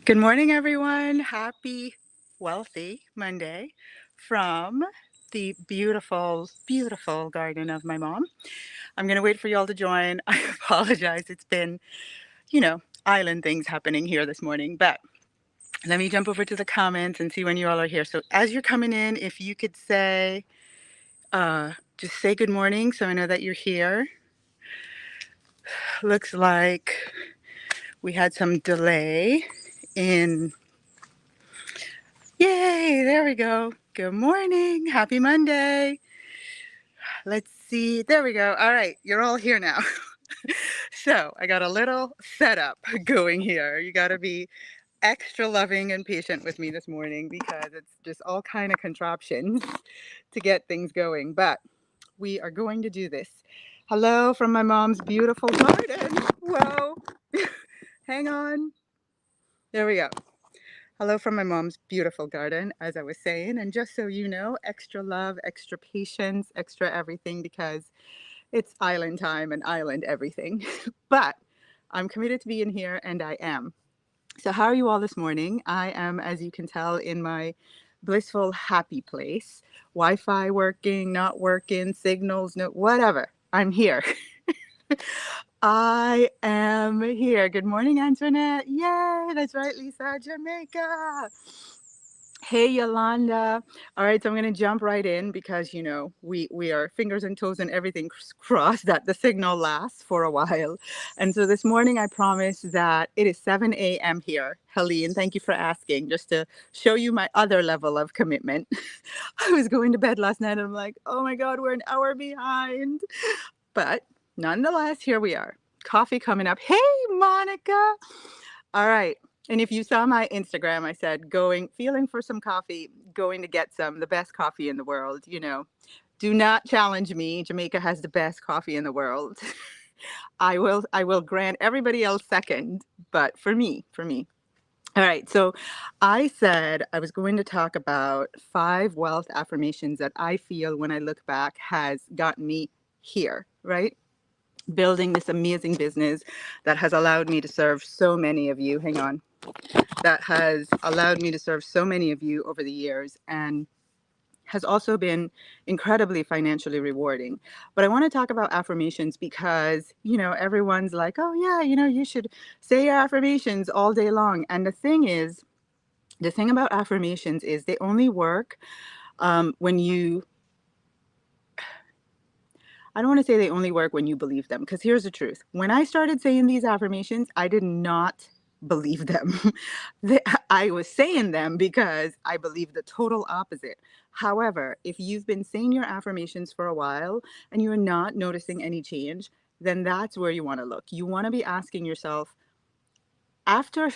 Good morning, everyone. Happy, wealthy Monday from the beautiful, beautiful garden of my mom. I'm going to wait for y'all to join. I apologize. It's been, island things happening here this morning. But let me jump over to the comments and see when you all are here. So as you're coming in, if you could say, just say good morning so I know that you're here. Looks like we had some delay in. Yay, there we go. Good morning. Happy Monday. Let's see. There we go. All right, you're all here now. So I got a little setup going here. You got to be extra loving and patient with me this morning because it's just all kind of contraptions to get things going. But we are going to do this. Hello from my mom's beautiful garden. Whoa. Hang on. There we go. Hello from my mom's beautiful garden, as I was saying. And just so you know, extra love, extra patience, extra everything because it's island time and island everything. But I'm committed to being here and I am. So, how are you all this morning? I am, as you can tell, in my blissful, happy place. Wi Fi working, not working, signals, no, whatever. I'm here. I am here. Good morning, Antoinette. Yay, that's right, Lisa, Jamaica. Hey, Yolanda. All right, so I'm going to jump right in because, we are fingers and toes and everything crossed that the signal lasts for a while. And so this morning I promise that it is 7 a.m. here. Helene, thank you for asking, just to show you my other level of commitment. I was going to bed last night and I'm like, oh my God, we're an hour behind. But nonetheless, here we are. Coffee coming up. Hey, Monica. All right. And if you saw my Instagram, I said feeling for some coffee, going to get some, the best coffee in the world, Do not challenge me. Jamaica has the best coffee in the world. I will grant everybody else second, but for me. All right. So I said I was going to talk about 5 wealth affirmations that I feel when I look back has gotten me here, right? Building this amazing business that has allowed me to serve so many of you. Hang on. That has allowed me to serve so many of you over the years and has also been incredibly financially rewarding. But I want to talk about affirmations because, everyone's like, oh, yeah, you should say your affirmations all day long. And the thing about affirmations is they only work when you, I don't want to say they only work when you believe them, because here's the truth. When I started saying these affirmations, I did not believe them. I was saying them because I believe the total opposite. However, if you've been saying your affirmations for a while and you're not noticing any change, then that's where you want to look. You want to be asking yourself, after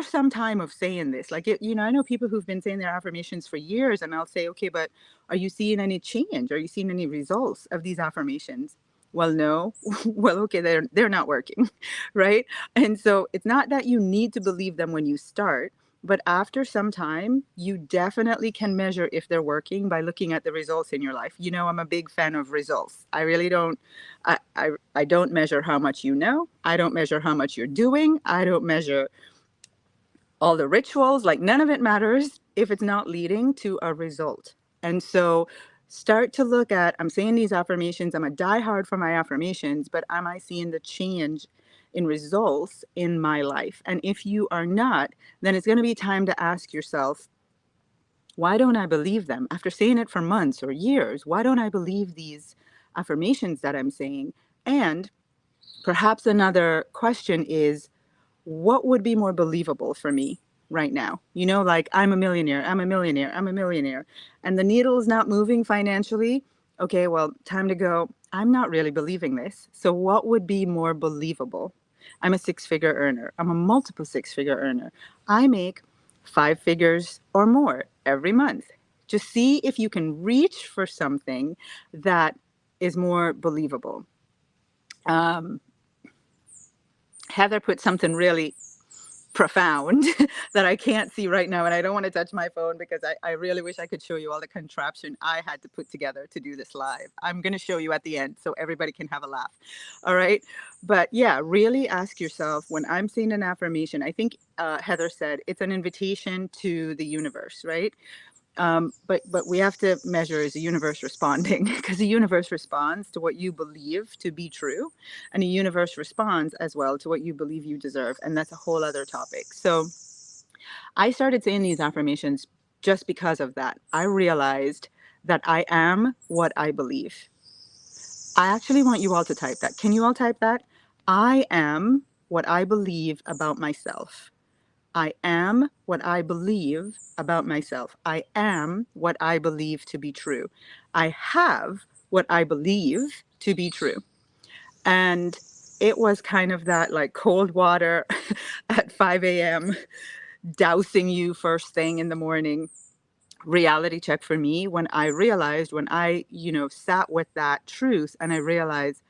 some time of saying this, like I know people who've been saying their affirmations for years, and I'll say, okay, but are you seeing any change? Are you seeing any results of these affirmations? Well, no. Well, okay, they're not working, right? And so it's not that you need to believe them when you start, but after some time, you definitely can measure if they're working by looking at the results in your life. I'm a big fan of results. I really don't I don't measure how much you know. I don't measure how much you're doing. I don't measure all the rituals. Like, none of it matters if it's not leading to a result. And so start to look at, I'm saying these affirmations, I'm a diehard for my affirmations, but am I seeing the change in results in my life? And if you are not, then it's going to be time to ask yourself, why don't I believe them? After saying it for months or years, why don't I believe these affirmations that I'm saying? And perhaps another question is, what would be more believable for me right now? Like, I'm a millionaire, I'm a millionaire, I'm a millionaire, and the needle is not moving financially. Okay, well, time to go. I'm not really believing this. So what would be more believable? I'm a 6-figure earner. I'm a multiple 6-figure earner. I make 5 figures or more every month. Just see if you can reach for something that is more believable. Heather put something really profound that I can't see right now. And I don't want to touch my phone because I really wish I could show you all the contraption I had to put together to do this live. I'm going to show you at the end so everybody can have a laugh. All right. But yeah, really ask yourself, when I'm saying an affirmation, I think Heather said it's an invitation to the universe, right? But we have to measure, is the universe responding? Because the universe responds to what you believe to be true, and the universe responds as well to what you believe you deserve, and that's a whole other topic. So I started saying these affirmations just because of that. I realized that I am what I believe. I actually want you all to type that. Can you all type that? I am what I believe about myself. I am what I believe about myself. I am what I believe to be true. I have what I believe to be true. And it was kind of that like cold water at 5 a.m., dousing you first thing in the morning reality check for me when I realized, when I, sat with that truth and I realized,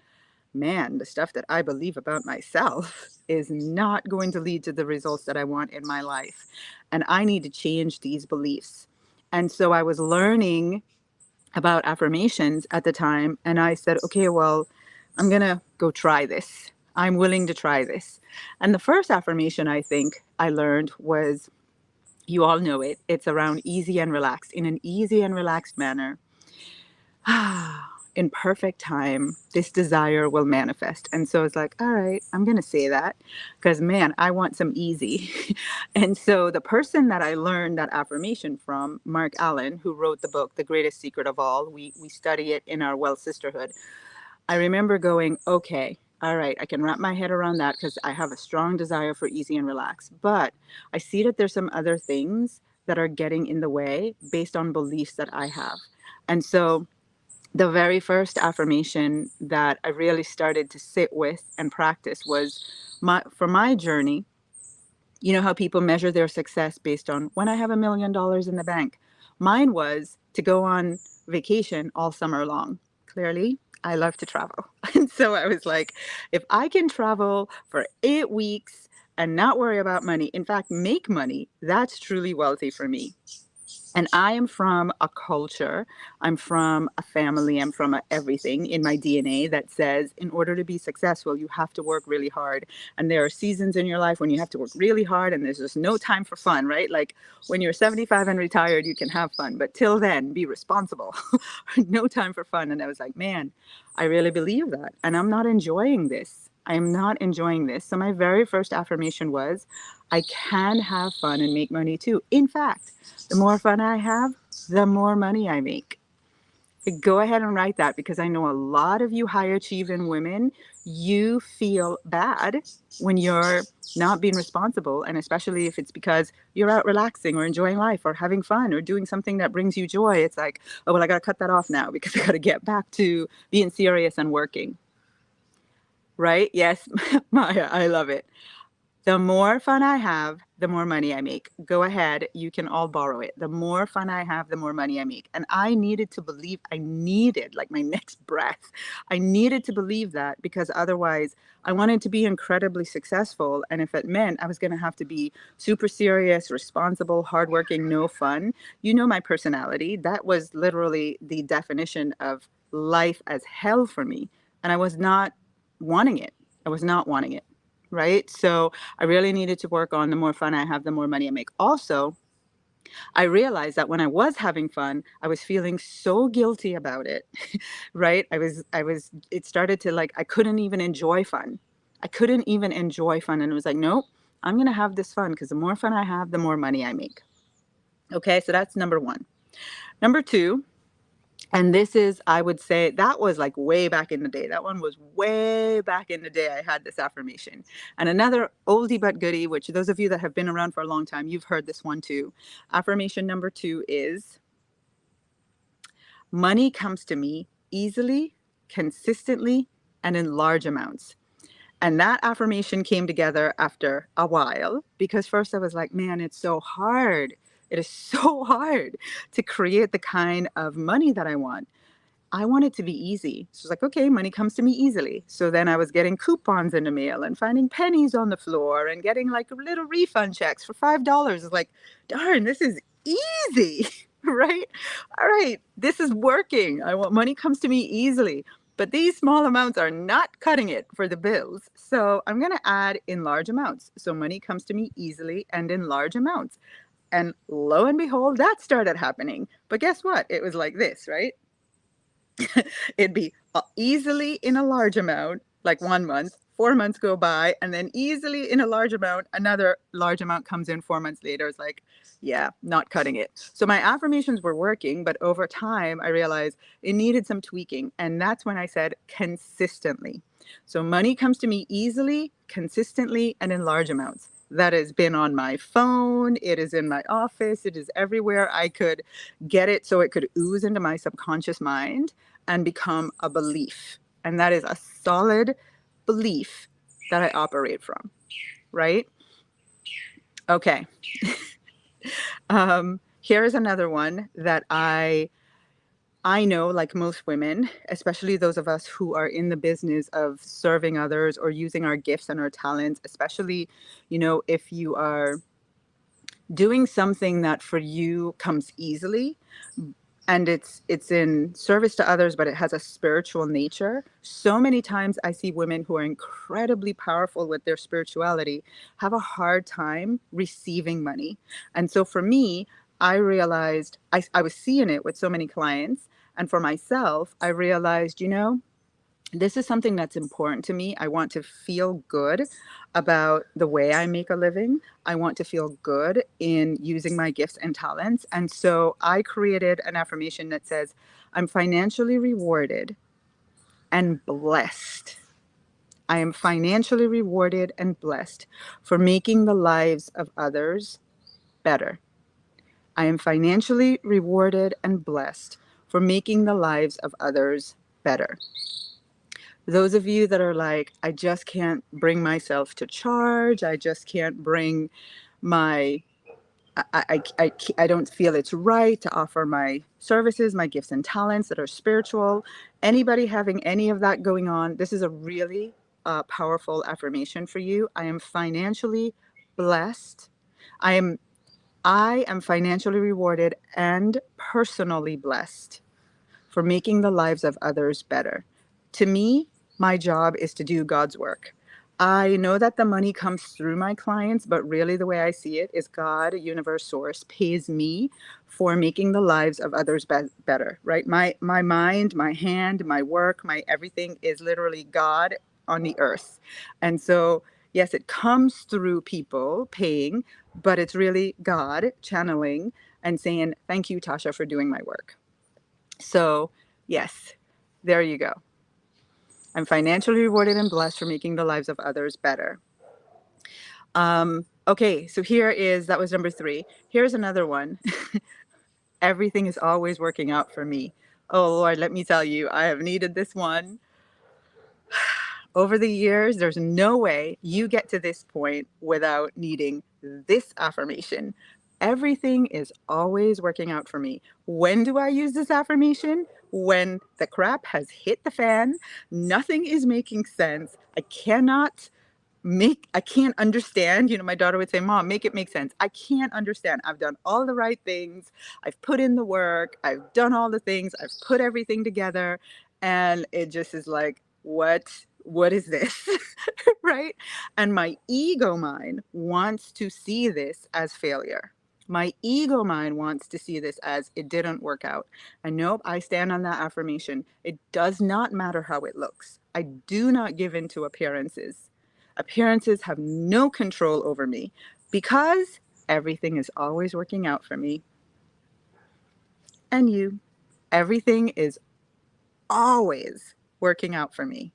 man, the stuff that I believe about myself is not going to lead to the results that I want in my life. And I need to change these beliefs. And so I was learning about affirmations at the time. And I said, okay, well, I'm going to go try this. I'm willing to try this. And the first affirmation I think I learned was, you all know it, it's around easy and relaxed. In an easy and relaxed manner, in perfect time, this desire will manifest. And so it's like, all right, I'm going to say that because, man, I want some easy. And so the person that I learned that affirmation from, Mark Allen, who wrote the book, The Greatest Secret of All, we study it in our Wealth Sisterhood. I remember going, okay, all right, I can wrap my head around that because I have a strong desire for easy and relaxed. But I see that there's some other things that are getting in the way based on beliefs that I have. And so the very first affirmation that I really started to sit with and practice was, for my journey, you know how people measure their success based on when I have $1 million in the bank. Mine was to go on vacation all summer long. Clearly, I love to travel. And so I was like, if I can travel for 8 weeks and not worry about money, in fact, make money, that's truly wealthy for me. And I am from a culture, I'm from a family, I'm from everything in my DNA that says in order to be successful, you have to work really hard. And there are seasons in your life when you have to work really hard and there's just no time for fun, right? Like when you're 75 and retired, you can have fun. But till then, be responsible. No time for fun. And I was like, man, I really believe that. And I'm not enjoying this. I am not enjoying this. So my very first affirmation was, I can have fun and make money too. In fact, the more fun I have, the more money I make. Go ahead and write that because I know a lot of you high achieving women, you feel bad when you're not being responsible. And especially if it's because you're out relaxing or enjoying life or having fun or doing something that brings you joy. It's like, oh, well, I got to cut that off now because I got to get back to being serious and working. Right? Yes, Maya, I love it. The more fun I have, the more money I make. Go ahead. You can all borrow it. The more fun I have, the more money I make. And I needed to believe, I needed, like my next breath, I needed to believe that because otherwise I wanted to be incredibly successful. And if it meant I was going to have to be super serious, responsible, hardworking, no fun, you know my personality. That was literally the definition of life as hell for me. And I was not wanting it. I was not wanting it. Right. So I really needed to work on the more fun I have, the more money I make. Also, I realized that when I was having fun, I was feeling so guilty about it. Right. It started to like, I couldn't even enjoy fun. I couldn't even enjoy fun. And it was like, nope, I'm going to have this fun because the more fun I have, the more money I make. Okay. So that's number one. Number two, and this is, I would say, that was like way back in the day. That one was way back in the day. I had this affirmation. And another oldie but goodie, which those of you that have been around for a long time, you've heard this one too. Affirmation number two is, money comes to me easily, consistently, and in large amounts. And that affirmation came together after a while because first I was like, man, it's so hard. It is so hard to create the kind of money that I want. I want it to be easy. She's like, okay, money comes to me easily. So then I was getting coupons in the mail and finding pennies on the floor and getting like little refund checks for $5. It's like, darn, this is easy, right? All right, this is working. I want money comes to me easily. But these small amounts are not cutting it for the bills. So I'm going to add in large amounts. So money comes to me easily and in large amounts. And lo and behold, that started happening. But guess what? It was like this, right? It'd be easily in a large amount, like 1 month, 4 months go by, and then easily in a large amount, another large amount comes in 4 months later. It's like, yeah, not cutting it. So my affirmations were working, but over time, I realized it needed some tweaking. And that's when I said consistently. So money comes to me easily, consistently, and in large amounts. That has been on my phone. It is in my office. It is everywhere I could get it so it could ooze into my subconscious mind and become a belief. And that is a solid belief that I operate from, right? Okay. Here is another one that I know, like most women, especially those of us who are in the business of serving others or using our gifts and our talents, especially, if you are doing something that for you comes easily, and it's in service to others, but it has a spiritual nature. So many times I see women who are incredibly powerful with their spirituality have a hard time receiving money. And so for me, I realized I was seeing it with so many clients. And for myself, I realized, this is something that's important to me. I want to feel good about the way I make a living. I want to feel good in using my gifts and talents. And so I created an affirmation that says, I'm financially rewarded and blessed. I am financially rewarded and blessed for making the lives of others better. I am financially rewarded and blessed for making the lives of others better. Those of you that are like, I just can't bring myself to charge, I just can't bring my, I don't feel it's right to offer my services, my gifts and talents that are spiritual. Anybody having any of that going on, this is a really powerful affirmation for you. I am financially blessed. I am I am financially rewarded and personally blessed for making the lives of others better. To me, my job is to do God's work. I know that the money comes through my clients, but really the way I see it is God, universe, source, pays me for making the lives of others better, right? My mind, my hand, my work, my everything is literally God on the earth. And so, yes, it comes through people paying, but it's really God channeling and saying, thank you, Tasha, for doing my work. So, yes, there you go. I'm financially rewarded and blessed for making the lives of others better. Okay, so that was number 3. Here's another one. Everything is always working out for me. Oh, Lord, let me tell you, I have needed this one. Over the years, there's no way you get to this point without needing this affirmation. Everything is always working out for me. When do I use this affirmation? When the crap has hit the fan, nothing is making sense. I can't understand. My daughter would say, Mom, make it make sense. I can't understand. I've done all the right things. I've put in the work. I've done all the things. I've put everything together. And it just is like, what is this? Right? And my ego mind wants to see this as failure. My ego mind wants to see this as it didn't work out. And nope, I stand on that affirmation. It does not matter how it looks. I do not give in to appearances. Appearances have no control over me because everything is always working out for me. And you, everything is always working out for me.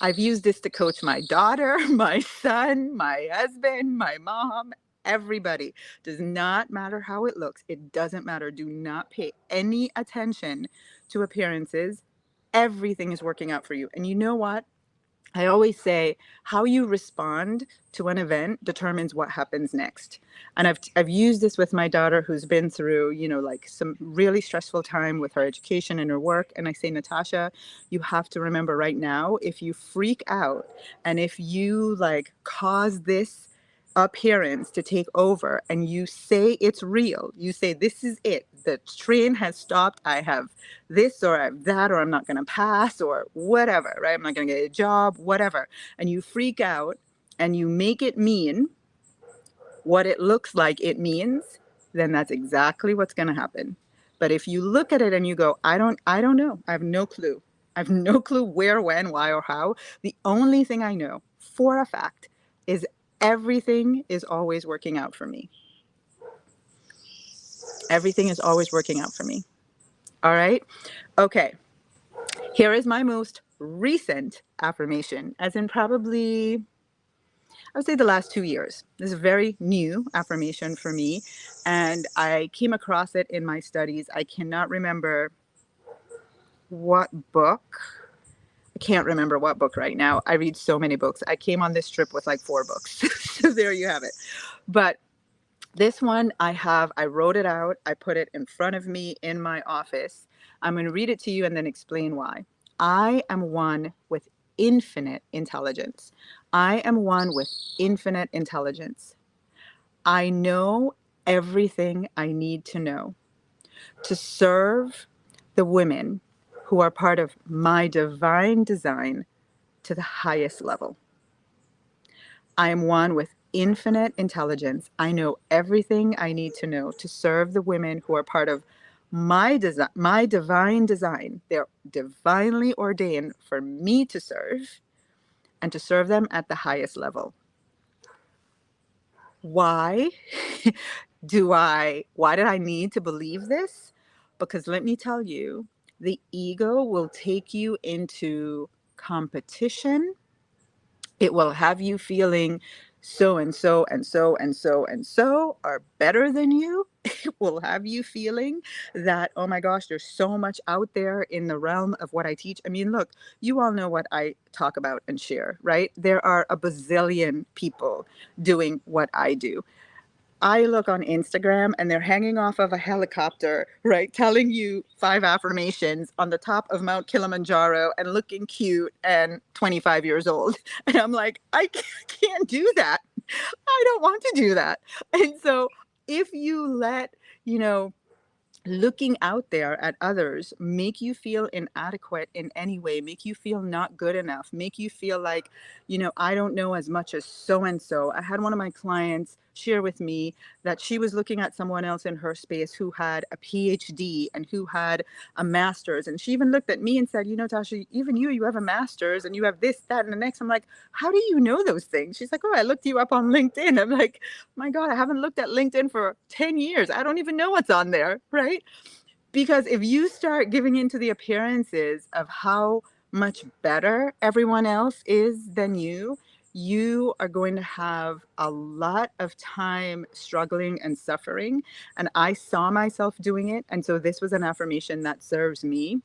I've used this to coach my daughter, my son, my husband, my mom, everybody. Does not matter how it looks. It doesn't matter. Do not pay any attention to appearances. Everything is working out for you. And you know what? I always say how you respond to an event determines what happens next. And I've used this with my daughter who's been through, like some really stressful time with her education and her work. And I say, Natasha, you have to remember right now, if you freak out and if you like cause this appearance to take over and you say it's real, you say, this is it. The train has stopped. I have this or I have that, or I'm not going to pass or whatever, right? I'm not going to get a job, whatever. And you freak out and you make it mean what it looks like it means, then that's exactly what's going to happen. But if you look at it and you go, I don't know. I have no clue. I have no clue where, when, why, or how. The only thing I know for a fact is everything is always working out for me. Everything is always working out for me. All right. Okay. Here is my most recent affirmation, as in probably, I would say the last 2 years. This is a very new affirmation for me. And I came across it in my studies. I cannot remember what book. I can't remember what book right now. I read so many books. I came on this trip with like 4 books. So there you have it. But this one I wrote it out. I put it in front of me in my office. I'm going to read it to you and then explain why. I am one with infinite intelligence. I am one with infinite intelligence. I know everything I need to know to serve the women who are part of my divine design to the highest level. I am one with infinite intelligence. I know everything I need to know to serve the women who are part of my divine design. They're divinely ordained for me to serve and to serve them at the highest level. Why why did I need to believe this? Because let me tell you, the ego will take you into competition. It will have you feeling so and so and so and so and so are better than you. It will have you feeling that, oh my gosh, there's so much out there in the realm of what I teach. I mean, look, you all know what I talk about and share, right? There are a bazillion people doing what I do. I look on Instagram and they're hanging off of a helicopter, right? Telling you 5 affirmations on the top of Mount Kilimanjaro and looking cute and 25 years old. And I'm like, I can't do that. I don't want to do that. And so if you let, you know, looking out there at others make you feel inadequate in any way, make you feel not good enough, make you feel like, I don't know as much as so and so. I had one of my clients share with me that she was looking at someone else in her space who had a PhD and who had a master's, and she even looked at me and said, Tasha, even you have a master's and you have this, that, and the next. I'm like, how do you know those things? She's like, oh, I looked you up on LinkedIn. I'm like, my God, I haven't looked at LinkedIn for 10 years. I don't even know what's on there, right? Because if you start giving into the appearances of how much better everyone else is than you are going to have a lot of time struggling and suffering. And I saw myself doing it. And so this was an affirmation that serves me.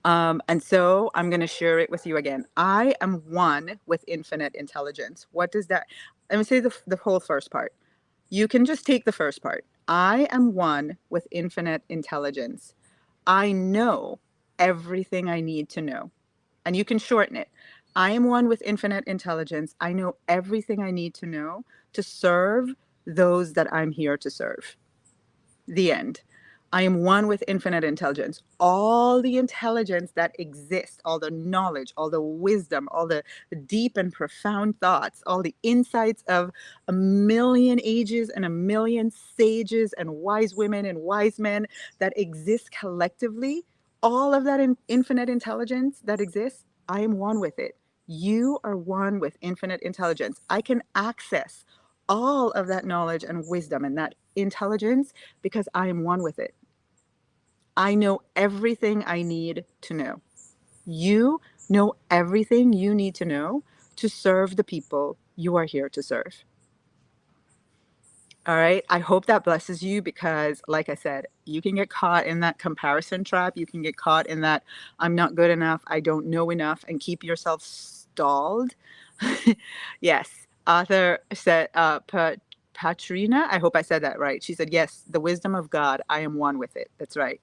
And so I'm going to share it with you again. I am one with infinite intelligence. What does that? Let me say the whole first part. You can just take the first part. I am one with infinite intelligence. I know everything I need to know. And you can shorten it. I am one with infinite intelligence. I know everything I need to know to serve those that I'm here to serve. The end. I am one with infinite intelligence. All the intelligence that exists, all the knowledge, all the wisdom, all the deep and profound thoughts, all the insights of a million ages and a million sages and wise women and wise men that exist collectively, all of that infinite intelligence that exists, I am one with it. You are one with infinite intelligence. I can access all of that knowledge and wisdom and that intelligence because I am one with it. I know everything I need to know. You know everything you need to know to serve the people you are here to serve. All right. I hope that blesses you because, like I said, you can get caught in that comparison trap. You can get caught in that I'm not good enough, I don't know enough, and keep yourself stalled. Yes, author said, Patrina, I hope I said that right. She said, yes, the wisdom of God, I am one with it. That's right.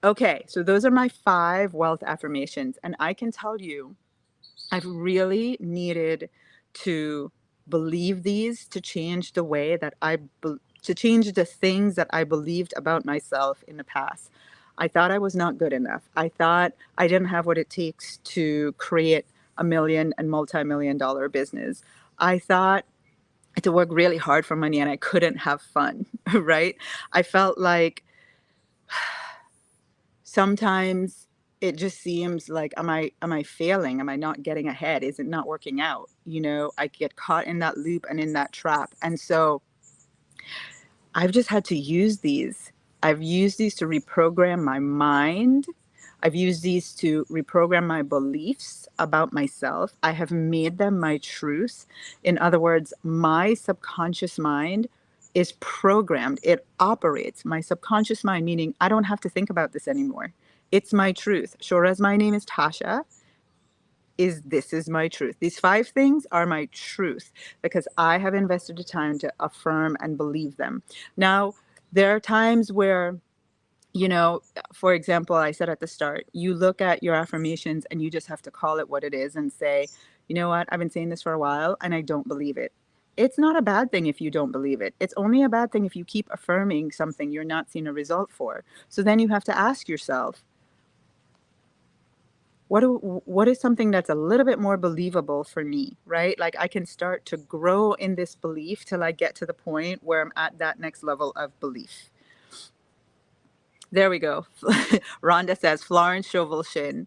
Okay, so those are my 5 wealth affirmations. And I can tell you, I've really needed to believe these to change the way that to change the things that I believed about myself in the past. I thought I was not good enough. I thought I didn't have what it takes to create a million and multi-million dollar business. I thought I had to work really hard for money and I couldn't have fun, right? I felt like sometimes it just seems like, am I failing? Am I not getting ahead? Is it not working out? I get caught in that loop and in that trap. And so I've just had to use these. I've used these to reprogram my mind. I've used these to reprogram my beliefs about myself. I have made them my truth. In other words, my subconscious mind is programmed. It operates. My subconscious mind, meaning I don't have to think about this anymore. It's my truth. Sure as my name is Tasha, this is my truth. These 5 things are my truth because I have invested the time to affirm and believe them. Now, there are times where, for example, I said at the start, you look at your affirmations and you just have to call it what it is and say, you know what, I've been saying this for a while and I don't believe it. It's not a bad thing if you don't believe it. It's only a bad thing if you keep affirming something you're not seeing a result for. So then you have to ask yourself, what is something that's a little bit more believable for me, right? Like I can start to grow in this belief till I get to the point where I'm at that next level of belief. There we go. Rhonda says Florence Shovelshin.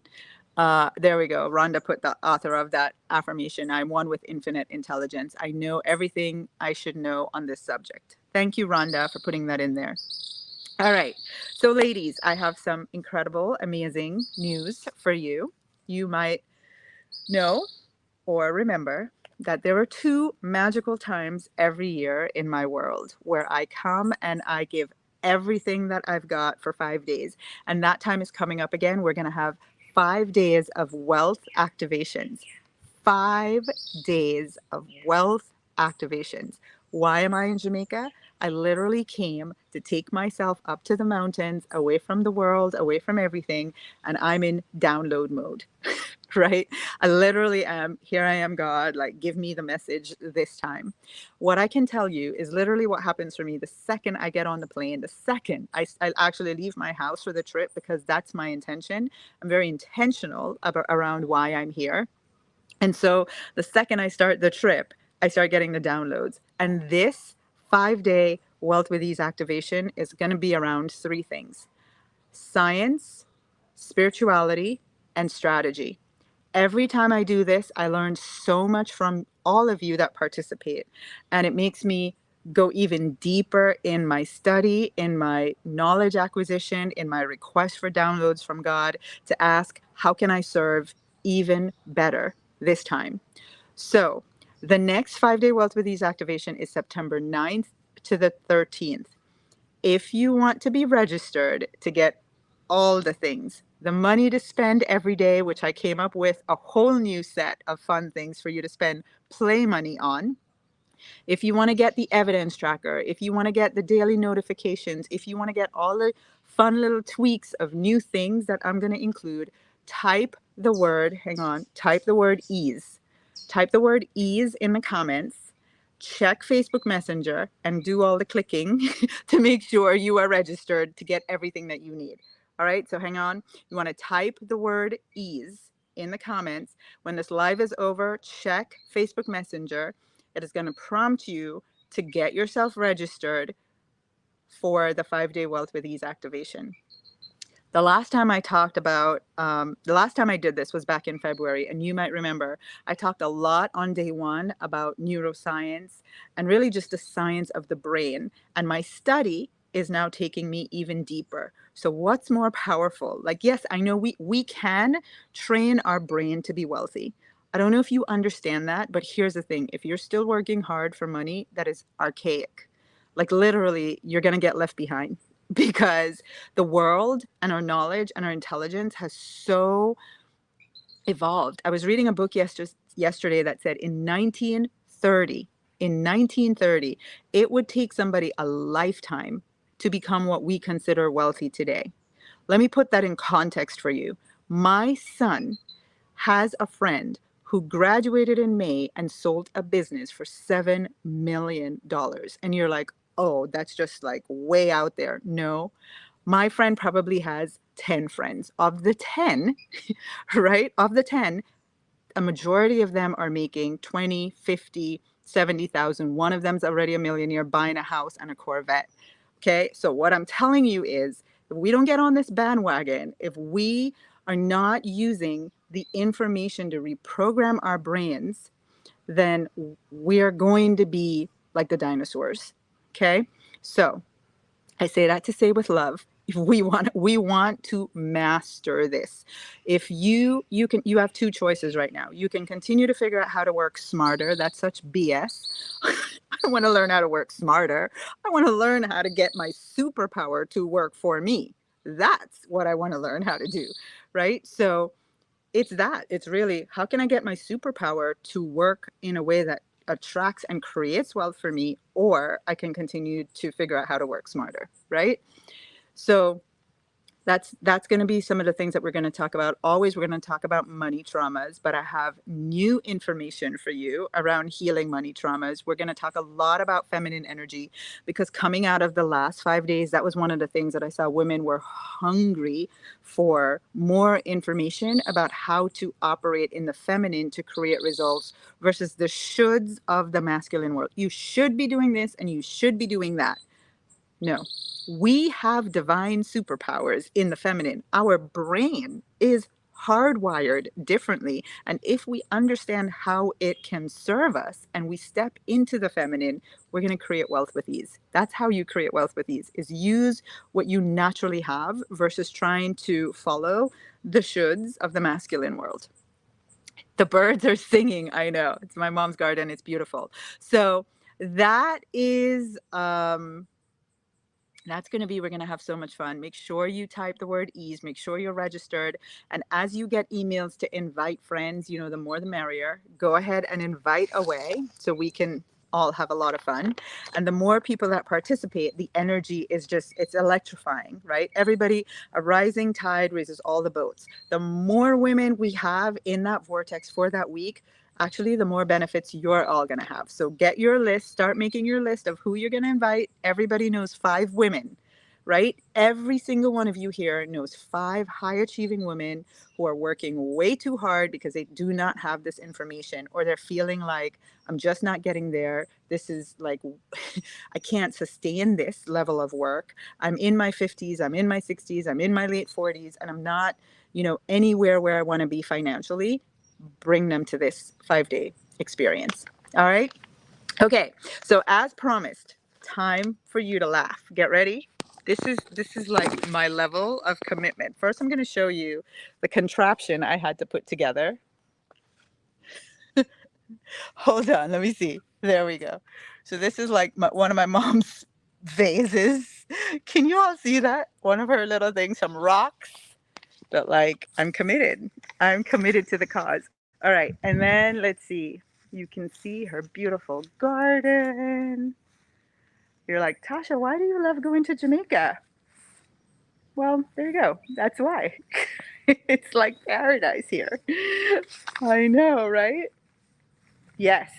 There we go. Rhonda put the author of that affirmation. I'm one with infinite intelligence. I know everything I should know on this subject. Thank you, Rhonda, for putting that in there. All right. So, ladies, I have some incredible, amazing news for you. You might know or remember that there are 2 magical times every year in my world where I come and I give everything that I've got for 5 days. And that time is coming up again. We're going to have 5 days of wealth activations. 5 days of wealth activations. Why am I in Jamaica? I literally came to take myself up to the mountains, away from the world, away from everything, and I'm in download mode, right? I literally am, here I am, God, like, give me the message this time. What I can tell you is literally what happens for me the second I get on the plane, the second I actually leave my house for the trip, because that's my intention. I'm very intentional around why I'm here. And so the second I start the trip, I start getting the downloads. And this 5-day Wealth with Ease activation is going to be around 3 things: science, spirituality, and strategy. Every time I do this, I learn so much from all of you that participate. And it makes me go even deeper in my study, in my knowledge acquisition, in my request for downloads from God to ask, how can I serve even better this time? So the next 5-day Wealth with Ease activation is September 9th to the 13th. If you want to be registered to get all the things, the money to spend every day, which I came up with a whole new set of fun things for you to spend play money on. If you want to get the evidence tracker, if you want to get the daily notifications, if you want to get all the fun little tweaks of new things that I'm going to include, type the word ease. Type the word ease in the comments. Check Facebook Messenger and do all the clicking to make sure you are registered to get everything that you need. All right, so hang on. You want to type the word ease in the comments. When this live is over, check Facebook Messenger. It is going to prompt you to get yourself registered for the 5-day Wealth with Ease activation. The last time I did this was back in February, and you might remember I talked a lot on day 1 about neuroscience and really just the science of the brain. And my study is now taking me even deeper. So what's more powerful? Like, yes, I know we can train our brain to be wealthy. I don't know if you understand that, but here's the thing. If you're still working hard for money, that is archaic. Like, literally, you're going to get left behind, because the world and our knowledge and our intelligence has so evolved. I was reading a book yesterday that said in 1930, it would take somebody a lifetime to become what we consider wealthy today. Let me put that in context for you. My son has a friend who graduated in May and sold a business for $7 million. And you're like, oh, that's just like way out there. No, my friend probably has 10 friends. Of the 10, right? Of the 10, a majority of them are making 20, 50, 70,000. One of them's already a millionaire buying a house and a Corvette. Okay. So what I'm telling you is if we don't get on this bandwagon, if we are not using the information to reprogram our brains, then we are going to be like the dinosaurs. Okay. So I say that to say with love. If we want to master this. If you have two choices right now. You can continue to figure out how to work smarter. That's such BS. I want to learn how to work smarter. I want to learn how to get my superpower to work for me. That's what I want to learn how to do, right? So it's really, how can I get my superpower to work in a way that attracts and creates wealth for me, or I can continue to figure out how to work smarter, right? So that's going to be some of the things that we're going to talk about. Always, we're going to talk about money traumas, but I have new information for you around healing money traumas. We're going to talk a lot about feminine energy, because coming out of the last 5 days, that was one of the things that I saw. Women were hungry for more information about how to operate in the feminine to create results versus the shoulds of the masculine world. You should be doing this and you should be doing that. No, we have divine superpowers in the feminine. Our brain is hardwired differently. And if we understand how it can serve us and we step into the feminine, we're going to create wealth with ease. That's how you create wealth with ease, is use what you naturally have versus trying to follow the shoulds of the masculine world. The birds are singing. I know. It's my mom's garden. It's beautiful. So that is that's going to be, we're going to have so much fun. Make sure you type the word ease, make sure you're registered. And as you get emails to invite friends, the more the merrier. Go ahead and invite away so we can all have a lot of fun. And the more people that participate, the energy is just, it's electrifying, right? Everybody, a rising tide raises all the boats. The more women we have in that vortex for that week, actually, the more benefits you're all going to have. So get your list, start making your list of who you're going to invite. Everybody knows 5 women, right? Every single one of you here knows 5 high achieving women who are working way too hard because they do not have this information, or they're feeling like, I'm just not getting there. This is like, I can't sustain this level of work. I'm in my 50s, I'm in my 60s, I'm in my late 40s, and I'm not, anywhere where I want to be financially. Bring them to this 5-day experience. All right. Okay. So as promised, time for you to laugh. Get ready. This is like my level of commitment. First, I'm going to show you the contraption I had to put together. Hold on. Let me see. There we go. So this is like one of my mom's vases. Can you all see that? One of her little things, some rocks. But like, I'm committed. I'm committed to the cause. All right. And then let's see. You can see her beautiful garden. You're like, Tasha, why do you love going to Jamaica? Well, there you go. That's why. It's like paradise here. I know, right? Yes.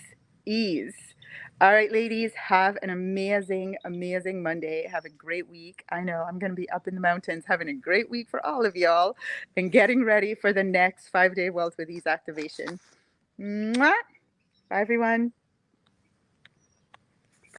Ease. All right, ladies, have an amazing, amazing Monday. Have a great week. I know I'm going to be up in the mountains having a great week for all of y'all and getting ready for the next 5-day Wealth with Ease activation. Mwah! Bye, everyone.